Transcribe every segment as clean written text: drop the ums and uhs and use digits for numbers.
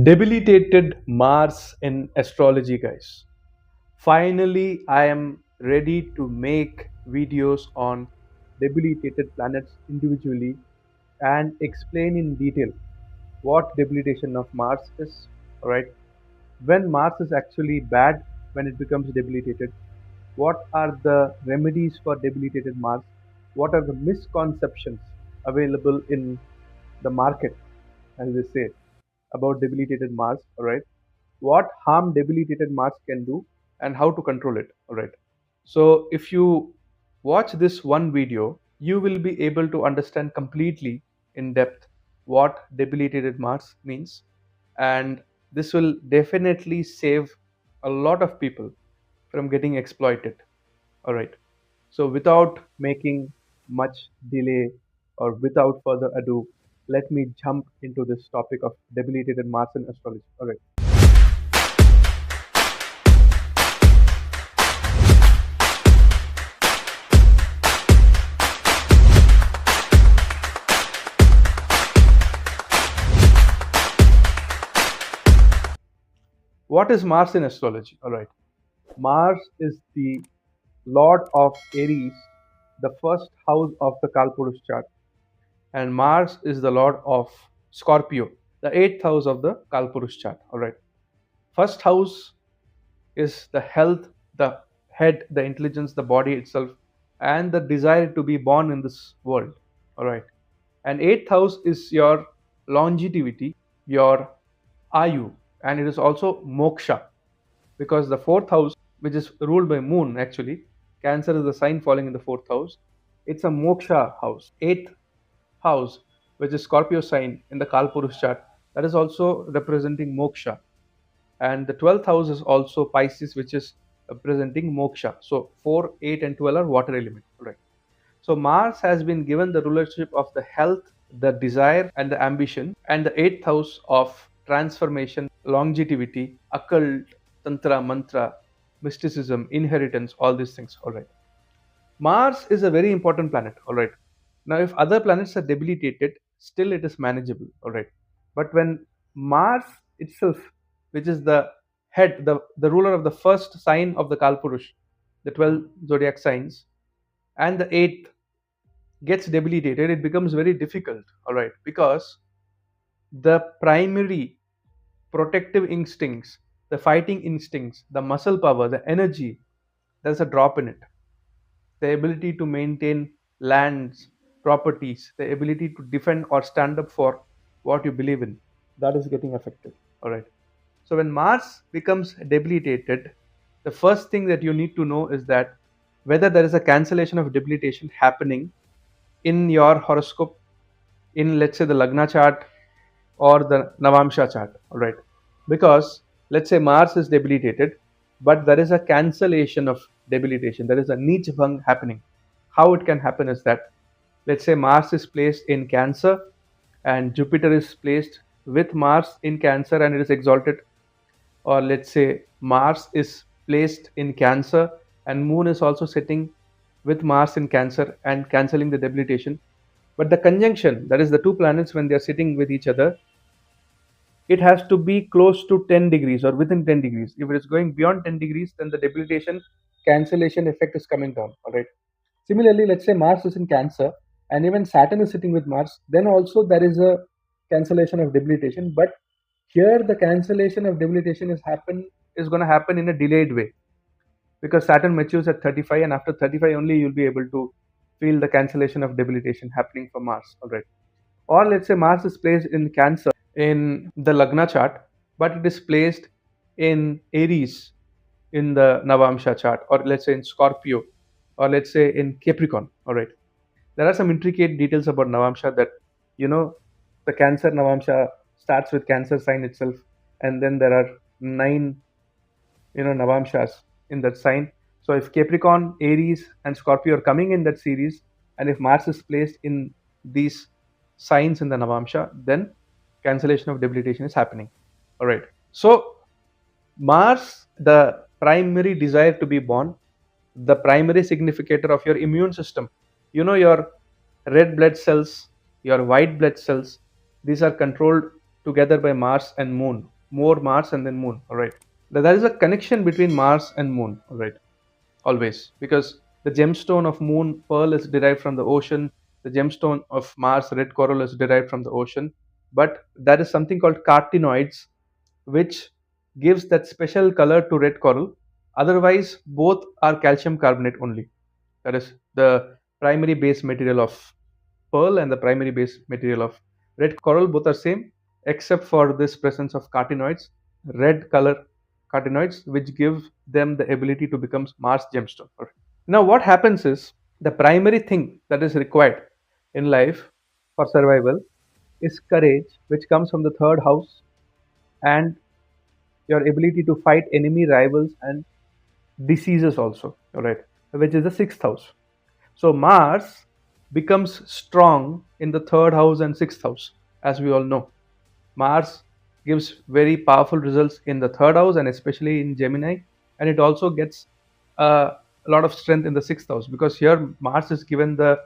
Debilitated Mars in astrology, guys. Finally, I am ready to make videos on debilitated planets individually and explain in detail what debilitation of Mars is. Alright, when Mars is actually bad, when it becomes debilitated, what are the remedies for debilitated Mars? What are the misconceptions available in the market, as they say, about debilitated Mars? Alright, what harm debilitated Mars can do and how to control it. All right. So if you watch this one video, you will be able to understand completely in depth what debilitated Mars means, and this will definitely save a lot of people from getting exploited. All right. So without making much delay or without further ado, let me jump into this topic of debilitated Mars in astrology. All right. What is Mars in astrology? All right. Mars is the Lord of Aries, the first house of the Kalpurus chart, and Mars is the Lord of Scorpio, the eighth house of the Kalpurus chart. All right. First house is the health, the head, the intelligence, the body itself, and the desire to be born in this world. All right. And eighth house is your longevity, your Ayu, and it is also moksha, because the fourth house, which is ruled by moon, actually Cancer is the sign falling in the fourth house. It's a moksha house. Eighth house, which is Scorpio sign in the Kalpurus chart, that is also representing moksha. And the 12th house is also Pisces, which is representing moksha. So 4, 8 and 12 are water element. Right. So Mars has been given the rulership of the health, the desire and the ambition, and the eighth house of transformation, longevity, occult, tantra, mantra, mysticism, inheritance, all these things. All right. Mars is a very important planet. All right. Now, if other planets are debilitated, still it is manageable. All right. But when Mars itself, which is the head, the ruler of the first sign of the Kalpurush, the 12 zodiac signs, and the eighth gets debilitated, it becomes very difficult. All right. Because the primary protective instincts, the fighting instincts, the muscle power, the energy, there's a drop in it. The ability to maintain lands, properties, the ability to defend or stand up for what you believe in, that is getting affected. All right. So when Mars becomes debilitated, the first thing that you need to know is that whether there is a cancellation of debilitation happening in your horoscope, in let's say the Lagna chart or the Navamsha chart. All right. Because let's say Mars is debilitated, but there is a cancellation of debilitation. There is a Neechbhanga happening. How it can happen is that, let's say Mars is placed in Cancer and Jupiter is placed with Mars in Cancer and it is exalted, or let's say Mars is placed in Cancer and Moon is also sitting with Mars in Cancer and cancelling the debilitation. But the conjunction, that is the two planets when they are sitting with each other, it has to be close to 10 degrees or within 10 degrees. If it is going beyond 10 degrees, then the debilitation cancellation effect is coming down. All right. Similarly, let's say Mars is in Cancer and even Saturn is sitting with Mars, then also there is a cancellation of debilitation. But here the cancellation of debilitation is going to happen in a delayed way, because Saturn matures at 35 and after 35 only you'll be able to feel the cancellation of debilitation happening for Mars. All right. Or let's say Mars is placed in Cancer in the Lagna chart, but it is placed in Aries in the Navamsha chart, or let's say in Scorpio, or let's say in Capricorn. All right. There are some intricate details about Navamsha that, the Cancer Navamsha starts with Cancer sign itself, and then there are 9, Navamshas in that sign. So if Capricorn, Aries, and Scorpio are coming in that series, and if Mars is placed in these signs in the Navamsha, then cancellation of debilitation is happening. All right. So Mars, the primary desire to be born, the primary significator of your immune system, your red blood cells, your white blood cells, these are controlled together by Mars and Moon. More Mars and then Moon. All right. There is a connection between Mars and Moon. All right. Always, because the gemstone of Moon pearl is derived from the ocean. The gemstone of Mars red coral is derived from the ocean. But there is something called carotenoids, which gives that special color to red coral. Otherwise, both are calcium carbonate only. That is the primary base material of pearl and the primary base material of red coral. Both are same except for this presence of carotenoids, red color carotenoids, which give them the ability to become Mars gemstone. Alright. Now, what happens is the primary thing that is required in life for survival is courage, which comes from the third house, and your ability to fight enemy, rivals, and diseases also. All right, which is the sixth house. So Mars becomes strong in the third house and sixth house, as we all know. Mars gives very powerful results in the third house and especially in Gemini, and it also gets a lot of strength in the sixth house, because here Mars is given the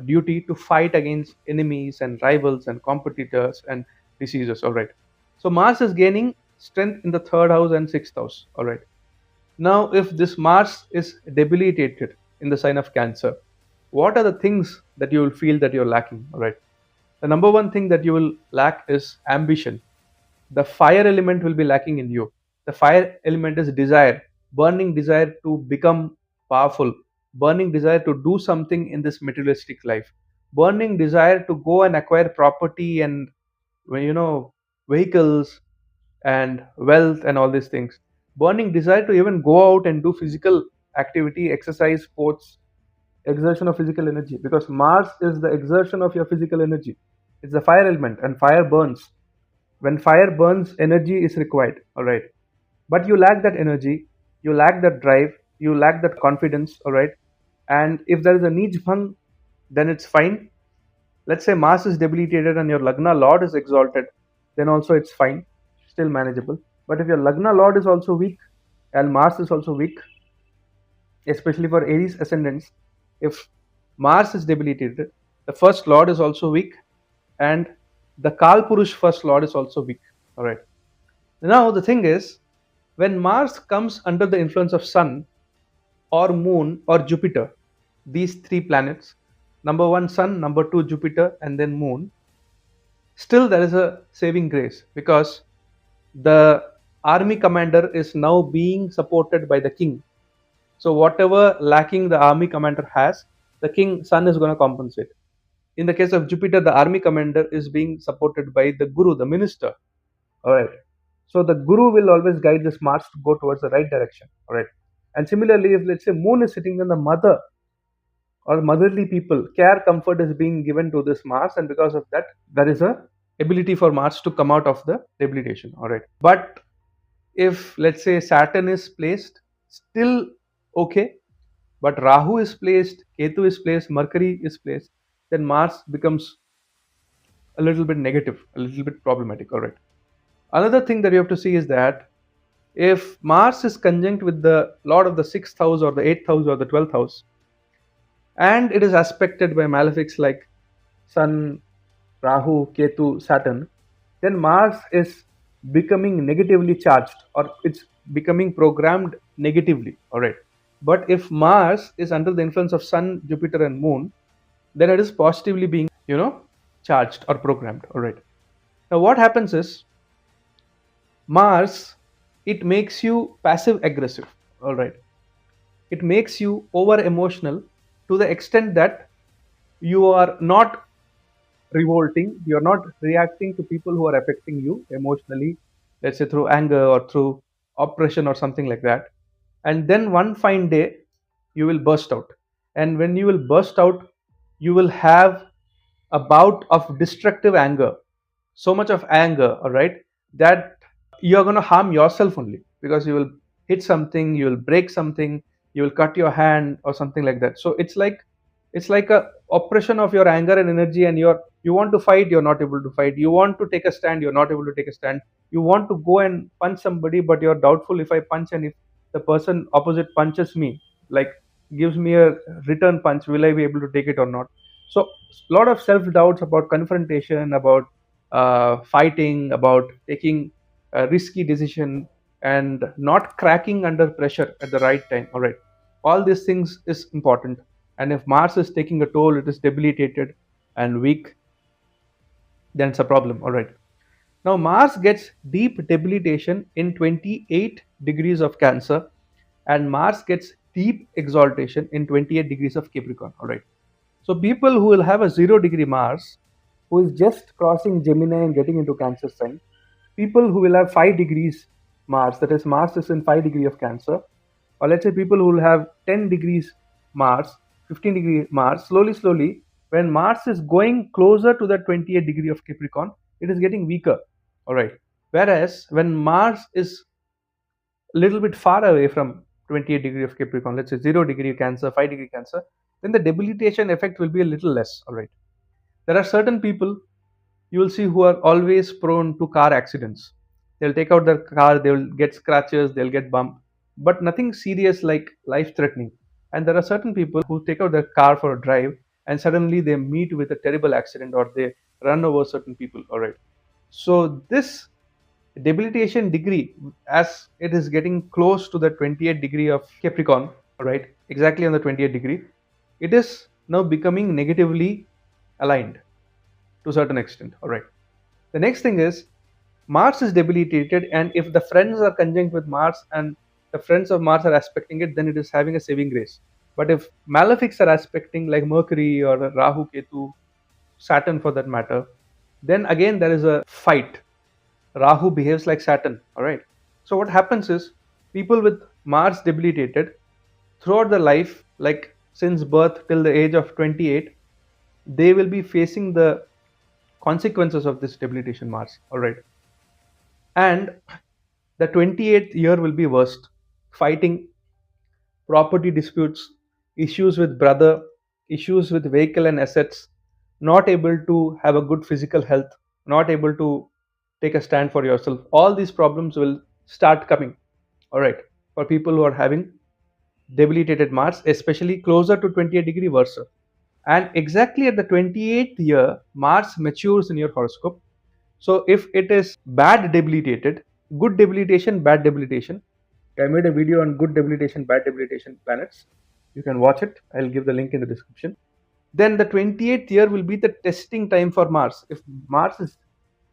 duty to fight against enemies and rivals and competitors and diseases. All right. So Mars is gaining strength in the third house and sixth house. All right. Now, if this Mars is debilitated in the sign of Cancer, what are the things that you will feel that you're lacking? All right. The number one thing that you will lack is ambition. The fire element will be lacking in you. The fire element is desire, burning desire to become powerful, burning desire to do something in this materialistic life, burning desire to go and acquire property and, vehicles and wealth and all these things, burning desire to even go out and do physical activity, exercise, sports, exertion of physical energy, because Mars is the exertion of your physical energy. It's the fire element, and fire burns. When fire burns, energy is required. All right, but you lack that energy, you lack that drive, you lack that confidence. All right, and if there is a Neechbhanga, then it's fine. Let's say Mars is debilitated and your Lagna Lord is exalted, then also it's fine, still manageable. But if your Lagna Lord is also weak and Mars is also weak, especially for Aries ascendants, if Mars is debilitated, the first Lord is also weak, and the Kal Purush first Lord is also weak. All right. Now the thing is, when Mars comes under the influence of Sun or Moon or Jupiter, these three planets, number one Sun, number two Jupiter, and then Moon, still there is a saving grace, because the army commander is now being supported by the king. So whatever lacking the army commander has, the king Sun is going to compensate. In the case of Jupiter, the army commander is being supported by the guru, the minister. All right. So the guru will always guide this Mars to go towards the right direction. All right. And similarly, if let's say Moon is sitting in the mother or motherly people, care, comfort is being given to this Mars, and because of that, there is a ability for Mars to come out of the debilitation. All right. But if let's say Saturn is placed, still okay, but Rahu is placed, Ketu is placed, Mercury is placed, then Mars becomes a little bit negative, a little bit problematic. All right. Another thing that you have to see is that if Mars is conjunct with the Lord of the sixth house or the eighth house or the 12th house, and it is aspected by malefics like Sun, Rahu, Ketu, Saturn, then Mars is becoming negatively charged, or it's becoming programmed negatively. All right. But if Mars is under the influence of Sun, Jupiter, and Moon, then it is positively being, charged or programmed. All right. Now, what happens is Mars, it makes you passive aggressive. All right. It makes you over emotional to the extent that you are not revolting, you're not reacting to people who are affecting you emotionally, let's say through anger or through oppression or something like that. And then one fine day, you will burst out. And when you will burst out, you will have a bout of destructive anger, so much of anger, all right, that you're going to harm yourself only, because you will hit something, you will break something, you will cut your hand or something like that. So it's like a oppression of your anger and energy, and you want to fight, you're not able to fight. You want to take a stand, you're not able to take a stand. You want to go and punch somebody, but you're doubtful, if I punch and if the person opposite punches me, like gives me a return punch, will I be able to take it or not? So a lot of self doubts about confrontation, about fighting, about taking a risky decision, and not cracking under pressure at the right time. All right, all these things is important. And if Mars is taking a toll, it is debilitated and weak, then it's a problem. All right. Now Mars gets deep debilitation in 28 degrees of Cancer, and Mars gets deep exaltation in 28 degrees of Capricorn. All right. So people who will have a 0 degree Mars, who is just crossing Gemini and getting into Cancer sign, people who will have 5 degrees Mars, that is Mars is in 5 degree of Cancer, or let's say people who will have 10 degrees Mars, 15 degree Mars, slowly, when Mars is going closer to the 28 degree of Capricorn, it is getting weaker. All right. Whereas when Mars is a little bit far away from 28 degree of Capricorn, let's say 0 degree Cancer, 5 degree Cancer, then the debilitation effect will be a little less. All right. There are certain people you will see who are always prone to car accidents. They'll take out their car, they will get scratches, they'll get bumped, but nothing serious like life threatening. And there are certain people who take out their car for a drive and suddenly they meet with a terrible accident or they run over certain people. All right. So this debilitation degree, as it is getting close to the 28 degree of Capricorn, all right, exactly on the 28 degree, it is now becoming negatively aligned to a certain extent. All right. The next thing is Mars is debilitated, and if the friends are conjunct with Mars and the friends of Mars are aspecting it, then it is having a saving grace. But if malefics are aspecting like Mercury or Rahu, Ketu, Saturn for that matter, then again there is a fight. Rahu behaves like Saturn. All right. So what happens is people with Mars debilitated throughout their life, like since birth till the age of 28, they will be facing the consequences of this debilitation Mars. All right. And the 28th year will be worst. Fighting, property disputes, issues with brother, issues with vehicle and assets, not able to have a good physical health, not able to take a stand for yourself. All these problems will start coming. All right. For people who are having debilitated Mars, especially closer to 28 degree versa. And exactly at the 28th year, Mars matures in your horoscope. So if it is bad debilitated, good debilitation, bad debilitation, I made a video on good debilitation, bad debilitation planets. You can watch it. I'll give the link in the description. Then the 28th year will be the testing time for Mars. If Mars is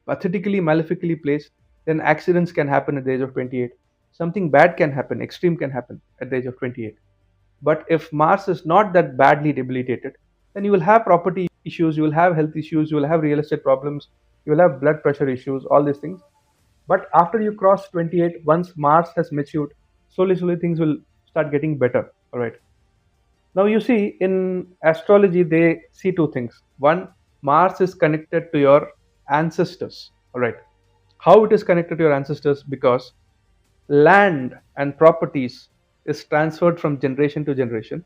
pathetically, malefically placed, then accidents can happen at the age of 28. Something bad can happen, extreme can happen at the age of 28. But if Mars is not that badly debilitated, then you will have property issues, you will have health issues, you will have real estate problems, you will have blood pressure issues, all these things. But after you cross 28, once Mars has matured, slowly things will start getting better. All right. Now you see in astrology, they see two things. One, Mars is connected to your ancestors. All right. How it is connected to your ancestors? Because land and properties is transferred from generation to generation.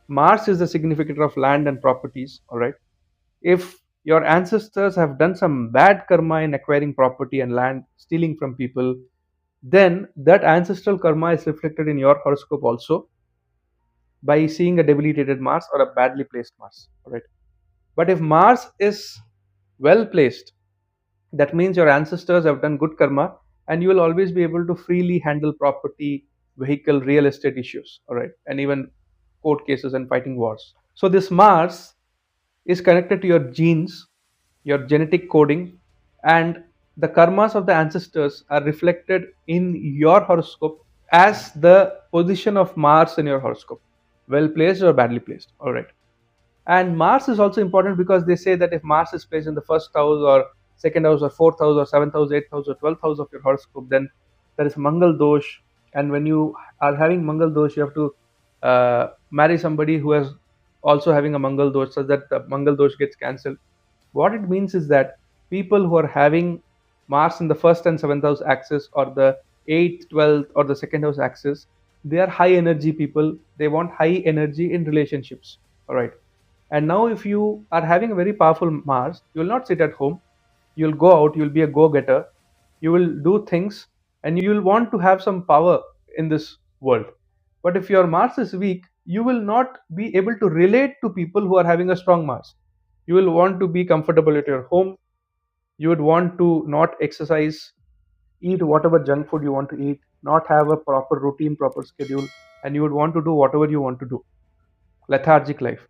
Mars is the significator of land and properties. All right. If your ancestors have done some bad karma in acquiring property and land, stealing from people, then that ancestral karma is reflected in your horoscope also by seeing a debilitated Mars or a badly placed Mars. All right. But if Mars is well placed, that means your ancestors have done good karma and you will always be able to freely handle property, vehicle, real estate issues. All right. And even court cases and fighting wars. So this Mars is connected to your genes, your genetic coding, and the karmas of the ancestors are reflected in your horoscope as the position of Mars in your horoscope, well placed or badly placed. All right. And Mars is also important because they say that if Mars is placed in the first house or second house or fourth house or seventh house, eighth house or 12th house of your horoscope, then there is Mangal dosh. And when you are having Mangal dosh, you have to marry somebody who is also having a Mangal dosh so that the Mangal dosh gets cancelled. What it means is that people who are having Mars in the first and seventh house axis or the 8th, 12th or the second house axis, they are high energy people. They want high energy in relationships. All right. And now if you are having a very powerful Mars, you will not sit at home. You will go out, you will be a go-getter. You will do things and you will want to have some power in this world. But if your Mars is weak, you will not be able to relate to people who are having a strong Mars. You will want to be comfortable at your home. You would want to not exercise, eat whatever junk food you want to eat, not have a proper routine, proper schedule, and you would want to do whatever you want to do. Lethargic life.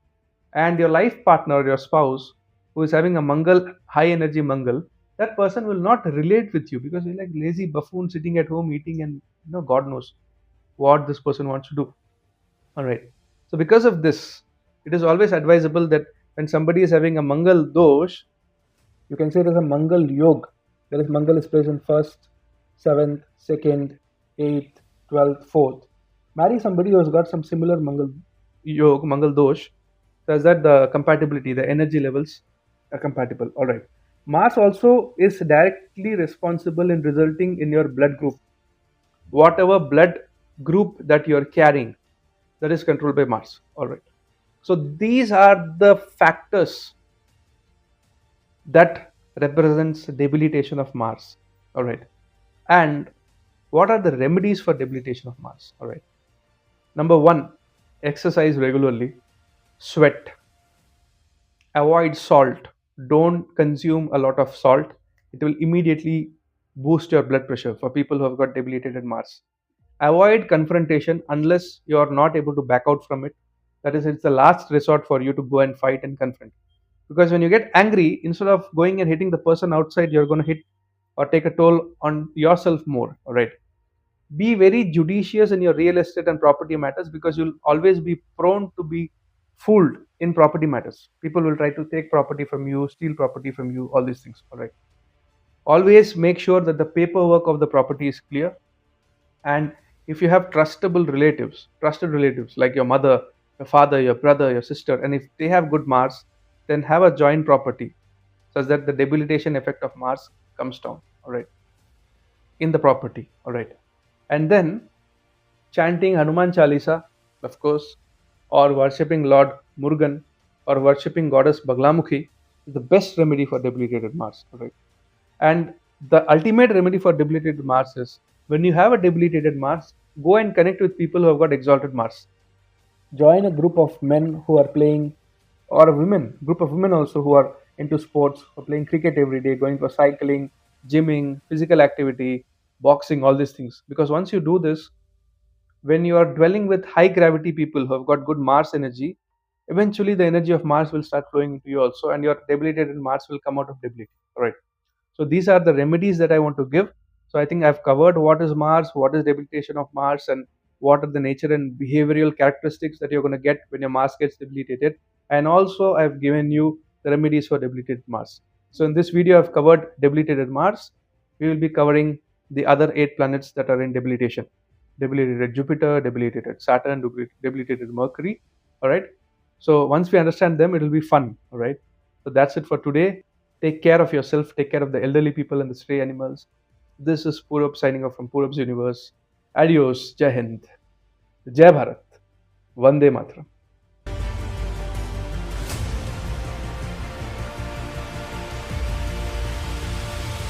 And your life partner, your spouse, who is having a Mangal, high energy Mangal, that person will not relate with you because you're like lazy buffoon sitting at home eating, and God knows what this person wants to do. All right. So because of this, it is always advisable that when somebody is having a Mangal dosh, you can say it as a Mangal Yog. There is Mangal is placed in first, seventh, second, eighth, 12th, fourth. Marry somebody who has got some similar Mangal Yog, Mangal Dosh, such that the compatibility, the energy levels are compatible. All right. Mars also is directly responsible in resulting in your blood group. Whatever blood group that you are carrying, that is controlled by Mars. All right. So these are the factors that represents debilitation of Mars. All right. And what are the remedies for debilitation of Mars? All right. Number one, exercise regularly, sweat, avoid salt. Don't consume a lot of salt. It will immediately boost your blood pressure for people who have got debilitated Mars. Avoid confrontation unless you are not able to back out from it. That is, it's the last resort for you to go and fight and confront. Because when you get angry, instead of going and hitting the person outside, you're going to hit or take a toll on yourself more. All right. Be very judicious in your real estate and property matters, because you'll always be prone to be fooled in property matters. People will try to take property from you, steal property from you, all these things. All right. Always make sure that the paperwork of the property is clear. And if you have trusted relatives like your mother, your father, your brother, your sister, and if they have good Mars, then have a joint property such that the debilitation effect of Mars comes down. All right. In the property. All right. And then chanting Hanuman Chalisa, of course, or worshipping Lord Murugan, or worshipping Goddess Baglamukhi is the best remedy for debilitated Mars. Right? And the ultimate remedy for debilitated Mars is, when you have a debilitated Mars, go and connect with people who have got exalted Mars. Join a group of men who are playing, or a group of women also who are into sports, who are playing cricket every day, going for cycling, gymming, physical activity, boxing, all these things. Because once you do this, when you are dwelling with high gravity people who have got good Mars energy, eventually the energy of Mars will start flowing into you also, and your debilitated Mars will come out of debility. Right. So these are the remedies that I want to give. So I think I've covered what is Mars, what is debilitation of Mars, and what are the nature and behavioral characteristics that you're going to get when your Mars gets debilitated. And also I've given you the remedies for debilitated Mars. So in this video I've covered debilitated Mars. We will be covering the other 8 planets that are in debilitation. Debilitated Jupiter, debilitated Saturn, debilitated Mercury. All right. So once we understand them, it will be fun. All right. So that's it for today. Take care of yourself. Take care of the elderly people and the stray animals. This is Purab signing off from Purab's Universe. Adios. Jai Hind. Jai Bharat. Vande Mataram.